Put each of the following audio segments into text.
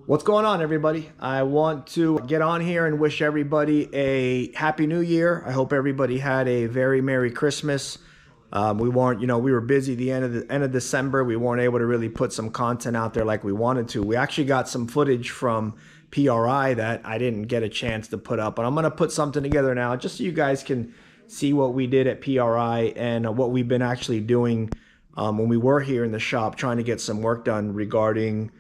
What's going on, everybody? I want to get on here and wish everybody a happy new year. I hope everybody had a very Merry Christmas. We weren't, we were busy the end of December. We weren't able to really put some content out there like we wanted to. We actually got some footage from PRI that I didn't get a chance to put up, but I'm gonna put something together now just so you guys can see what we did at PRI and what we've been actually doing when we were here in the shop trying to get some work done regarding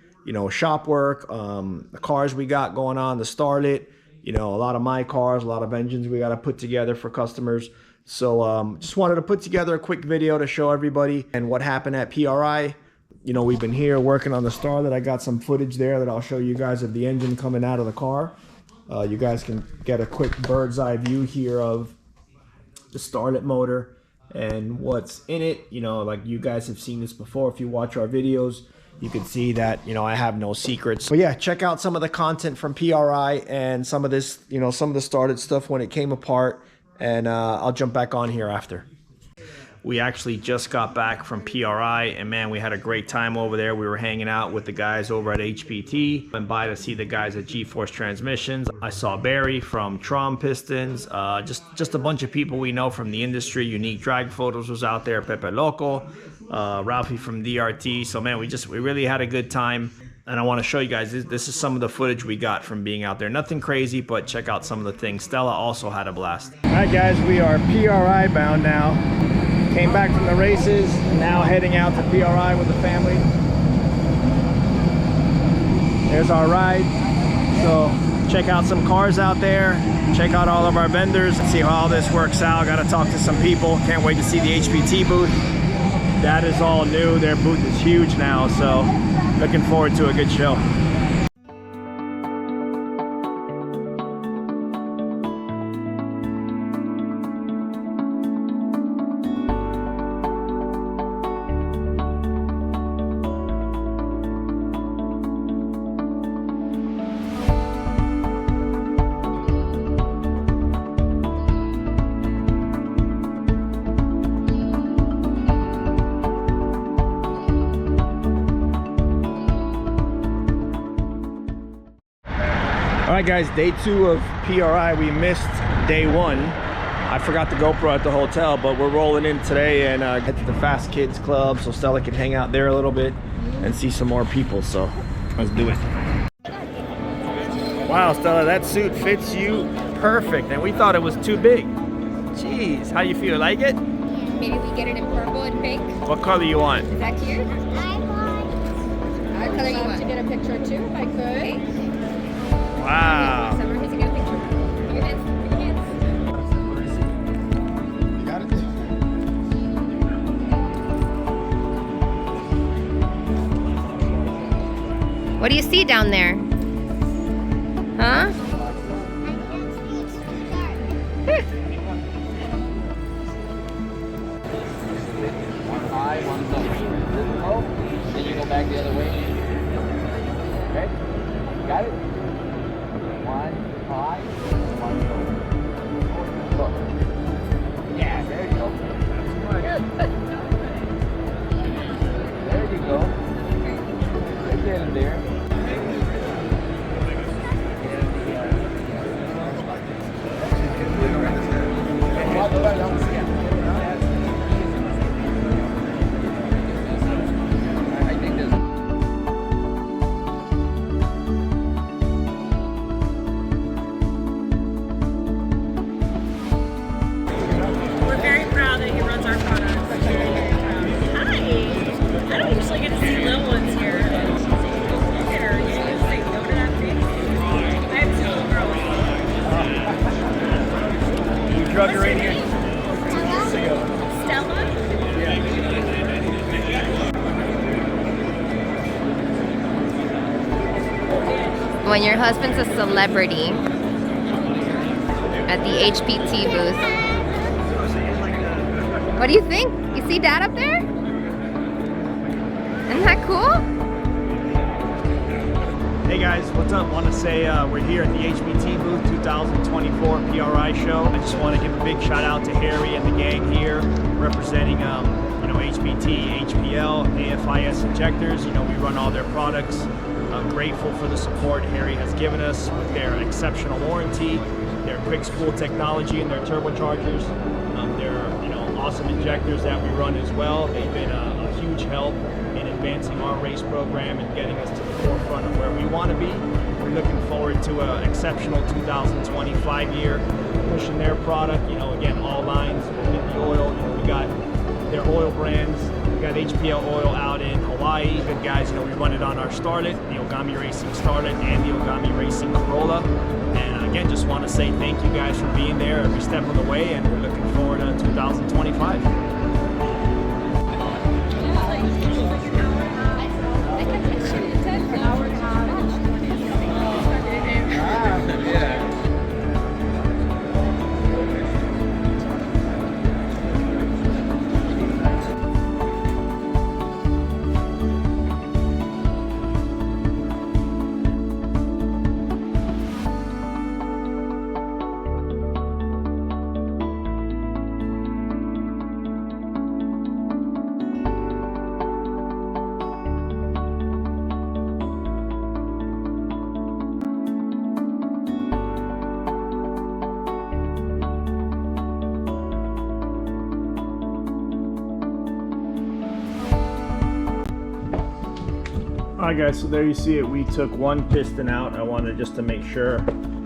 shop work, the cars we got going on, the Starlet, a lot of my cars, a lot of engines we got to put together for customers. So just wanted to put together a quick video to show everybody and what happened at PRI. We've been here working on the Starlet. I got some footage there that I'll show you guys of the engine coming out of the car. You guys can get a quick bird's eye view here of the Starlet motor and what's in it. Like you guys have seen this before if you watch our videos. You can see that, I have no secrets. But yeah, check out some of the content from PRI and some of this, some of the Starlet stuff when it came apart. And I'll jump back on here after. We actually just got back from PRI, and man, we had a great time over there. We were hanging out with the guys over at HPT. Went by to see the guys at G-Force Transmissions. I saw Barry from Trom Pistons. Just a bunch of people we know from the industry. Unique Drag Photos was out there. Pepe Loco. Ralphie from DRT. So man, we really had a good time, and I want to show you guys this is some of the footage we got from being out there. Nothing crazy, but check out some of the things. Stella also had a blast. All right guys, we are PRI bound now. Came back from the races, now heading out to PRI with the family. There's our ride. So check out some cars out there, check out all of our vendors, see how all this works out. Got to talk to some people. Can't wait to see the HPT booth. That is all new. Their booth is huge now, so looking forward to a good show. Alright guys, day 2 of PRI. We missed day 1. I forgot the GoPro at the hotel, but we're rolling in today and head to the Fast Kids Club so Stella can hang out there a little bit and see some more people. So let's do it. Wow, Stella, that suit fits you perfect, and we thought it was too big. Jeez, how you feel? Like it? Maybe we get it in purple and pink. What color you want? Is that cute? What color you want? To get a picture too, if I could. Wow. Summer needs to get a picture. Give your hands. Give your hands. You got it? What do you see down there? Huh? One high, one low. Then you go back the other way. Okay? Got it? One high, one low. Yeah, there you go. Good. There you go. Right there. Drug her in here. Stella? When your husband's a celebrity at the HPT booth. What do you think? You see Dad up there? Isn't that cool? Hey guys, what's up? Want to say we're here at the HPT booth 2024 PRI show. I just want to give a big shout out to Harry and the gang here representing HPT, HPL, AFIS injectors. We run all their products. grateful for the support Harry has given us with their exceptional warranty, their quick spool technology, and their turbochargers. Their awesome injectors that we run as well. They've been a huge help in advancing our race program and getting us to the forefront of where we want to be. We're looking forward to an exceptional 2025 year, pushing their product. Again, all lines. We'll get the oil. We got their oil brands. We got HPL oil out in Hawaii. Good guys. We run it on our Starlet, the Ogami Racing Starlet, and the Ogami Racing Corolla. And again, just want to say thank you guys for being there every step of the way, and we're looking forward to 2025. Alright guys, so there you see it. We took one piston out. I wanted just to make sure.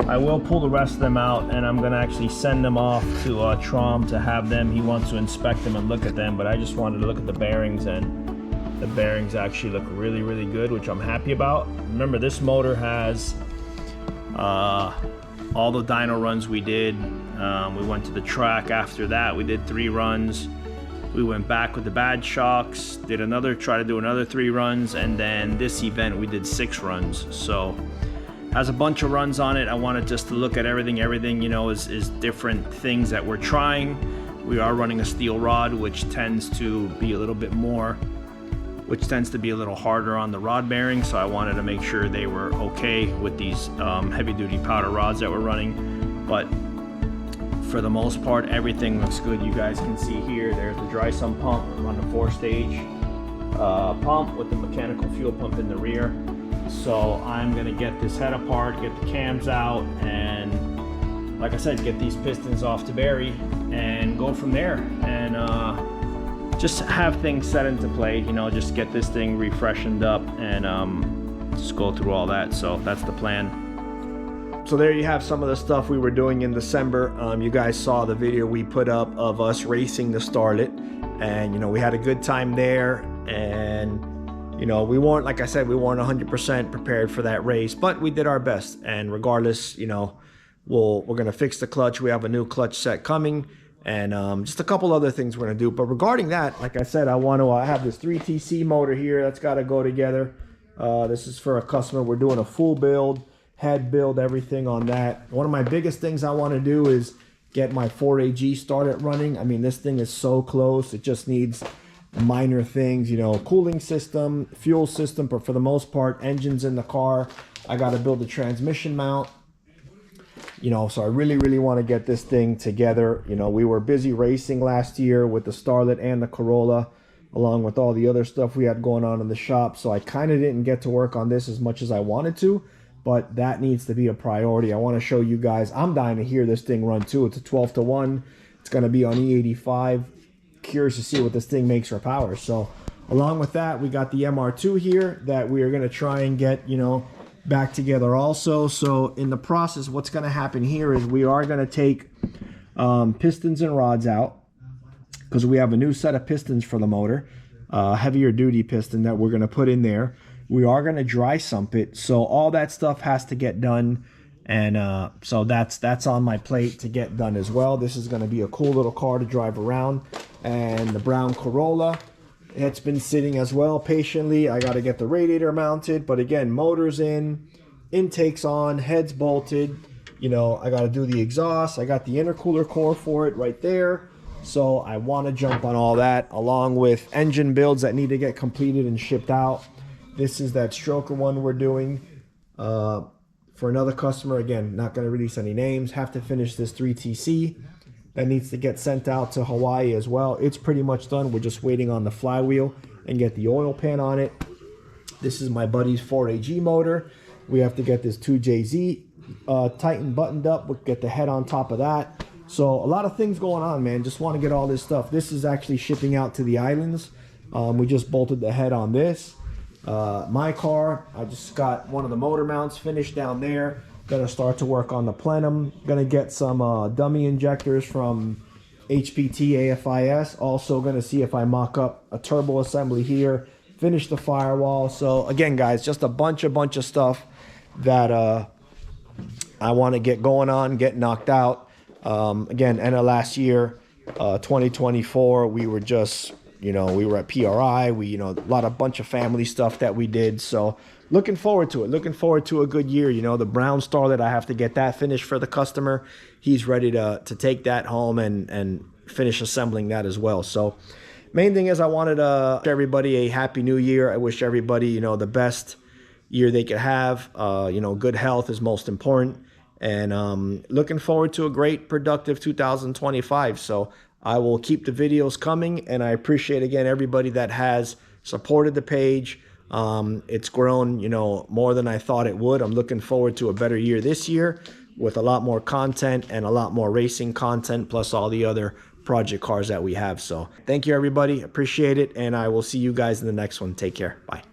I will pull the rest of them out, and I'm going to actually send them off to Trom to have them. He wants to inspect them and look at them, but I just wanted to look at the bearings, and the bearings actually look really, really good, which I'm happy about. Remember, this motor has all the dyno runs we did. We went to the track after that. We did 3 runs. We went back with the bad shocks, try to do another 3 runs, and then this event we did 6 runs. So has a bunch of runs on it. I wanted just to look at everything. Everything is different things that we're trying. We are running a steel rod, which tends to be a little harder on the rod bearing. So I wanted to make sure they were okay with these heavy duty powder rods that we're running. But for the most part, everything looks good. You guys can see here, there's the dry sump pump. We're on the 4-stage pump with the mechanical fuel pump in the rear. So I'm gonna get this head apart, get the cams out, and like I said, get these pistons off to Barry and go from there. And just have things set into play, just get this thing refreshened up and just go through all that. So that's the plan. So there you have some of the stuff we were doing in December. You guys saw the video we put up of us racing the Starlet, and we had a good time there. And we weren't, like I said, we weren't 100% prepared for that race, but we did our best. And regardless, we're gonna fix the clutch. We have a new clutch set coming, and just a couple other things we're gonna do. But regarding that, like I said, I want to have this 3TC motor here that's got to go together. This is for a customer. We're doing a full build. Head build, everything on that. One of my biggest things I want to do is get my 4AG started running. I mean, this thing is so close. It just needs minor things, cooling system, fuel system, but for the most part, engines in the car. I got to build a transmission mount. So I really, really want to get this thing together. We were busy racing last year with the Starlet and the Corolla, along with all the other stuff we had going on in the shop. So I kind of didn't get to work on this as much as I wanted to. But that needs to be a priority. I want to show you guys. I'm dying to hear this thing run too. It's a 12-to-1. It's going to be on E85. Curious to see what this thing makes for power. So along with that, we got the MR2 here that we are going to try and get, back together also. So in the process, what's going to happen here is we are going to take pistons and rods out, because we have a new set of pistons for the motor, heavier duty piston that we're going to put in there. We are going to dry sump it, so all that stuff has to get done, and so that's on my plate to get done as well. This is going to be a cool little car to drive around. And the brown Corolla, it's been sitting as well patiently. I got to get the radiator mounted, but again, motors in, intakes on, heads bolted. I got to do the exhaust. I got the intercooler core for it right there. So I want to jump on all that, along with engine builds that need to get completed and shipped out. This is that stroker one we're doing for another customer. Again, not going to release any names. Have to finish this 3TC. That needs to get sent out to Hawaii as well. It's pretty much done. We're just waiting on the flywheel and get the oil pan on it. This is my buddy's 4AG motor. We have to get this 2JZ tightened, buttoned up. We'll get the head on top of that. So a lot of things going on, man. Just want to get all this stuff. This is actually shipping out to the islands. We just bolted the head on this. My car, I just got one of the motor mounts finished down there. Gonna start to work on the plenum. Gonna get some dummy injectors from HPT AFIS. Also gonna see if I mock up a turbo assembly here. Finish the firewall. So again, guys, just a bunch of stuff that I want to get going on, get knocked out. Again, end of last year, 2024, we were just, we were at PRI. We, a bunch of family stuff that we did. So looking forward to it. Looking forward to a good year. The brown Starlet, I have to get that finished for the customer. He's ready to take that home and finish assembling that as well. So main thing is I wanted to wish everybody a happy new year. I wish everybody, the best year they could have. Good health is most important. And looking forward to a great, productive 2025. So I will keep the videos coming, and I appreciate again everybody that has supported the page. It's grown, more than I thought it would. I'm looking forward to a better year this year with a lot more content and a lot more racing content, plus all the other project cars that we have. So thank you, everybody. Appreciate it, and I will see you guys in the next one. Take care. Bye.